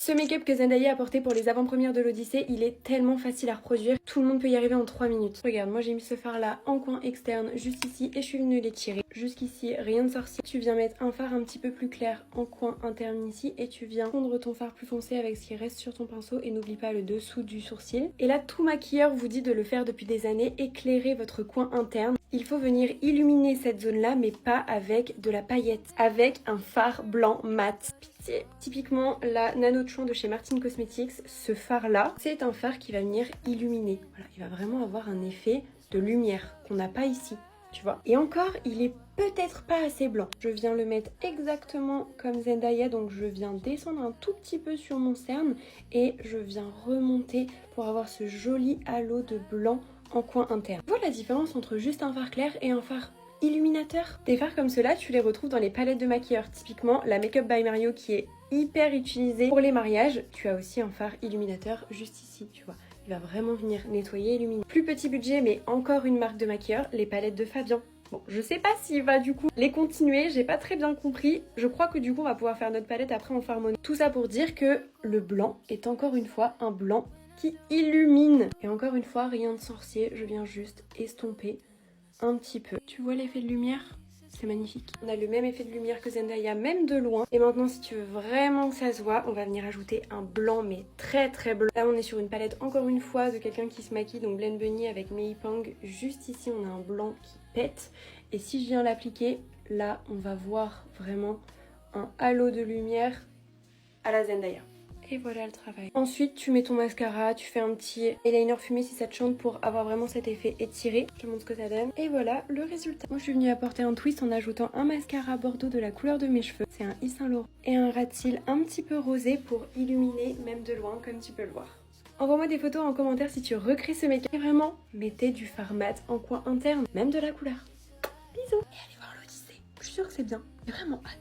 Ce make-up que Zendaya a porté pour les avant-premières de l'Odyssée, il est tellement facile à reproduire. Tout le monde peut y arriver en 3 minutes. Regarde, moi j'ai mis ce fard là en coin externe, juste ici, et je suis venue les tirer. Jusqu'ici, rien de sorcier. Tu viens mettre un fard un petit peu plus clair en coin interne ici, et tu viens fondre ton fard plus foncé avec ce qui reste sur ton pinceau, et n'oublie pas le dessous du sourcil. Et là, tout maquilleur vous dit de le faire depuis des années, éclairer votre coin interne. Il faut venir illuminer cette zone-là, mais pas avec de la paillette, avec un fard blanc mat. Pitié. Typiquement, la Nano de Chouan de chez Martin Cosmetics, ce fard-là, c'est un fard qui va venir illuminer. Voilà, il va vraiment avoir un effet de lumière qu'on n'a pas ici, tu vois. Et encore, il est peut-être pas assez blanc. Je viens le mettre exactement comme Zendaya, donc je viens descendre un tout petit peu sur mon cerne et je viens remonter pour avoir ce joli halo de blanc en coin interne. Tu vois la différence entre juste un fard clair et un fard illuminateur? Des fards comme ceux-là, tu les retrouves dans les palettes de maquilleurs. Typiquement, la Make Up by Mario qui est hyper utilisée pour les mariages. Tu as aussi un fard illuminateur juste ici, tu vois. Il va vraiment venir nettoyer et illuminer. Plus petit budget, mais encore une marque de maquilleur, les palettes de Fabien. Bon, je sais pas s'il va du coup les continuer, j'ai pas très bien compris. Je crois que du coup on va pouvoir faire notre palette après en fard mono. Tout ça pour dire que le blanc est encore une fois un blanc qui illumine. Et encore une fois, rien de sorcier, je viens juste estomper un petit peu. Tu vois l'effet de lumière? C'est magnifique. On a le même effet de lumière que Zendaya, même de loin. Et maintenant, si tu veux vraiment que ça se voit, on va venir ajouter un blanc, mais très très blanc. Là, on est sur une palette, encore une fois, de quelqu'un qui se maquille, donc Blend Bunny avec Mei Pang. Juste ici, on a un blanc qui pète. Et si je viens l'appliquer, là, on va voir vraiment un halo de lumière à la Zendaya. Et voilà le travail. Ensuite, tu mets ton mascara, tu fais un petit eyeliner fumé si ça te chante pour avoir vraiment cet effet étiré. Je te montre ce que ça donne. Et voilà le résultat. Moi, je suis venue apporter un twist en ajoutant un mascara bordeaux de la couleur de mes cheveux. C'est un Yves Saint Laurent. Et un ras de cils un petit peu rosé pour illuminer même de loin, comme tu peux le voir. Envoie-moi des photos en commentaire si tu recrées ce make-up. Et vraiment, mettez du fard mat en coin interne, même de la couleur. Bisous. Et allez voir l'Odyssée. Je suis sûre que c'est bien. J'ai vraiment hâte.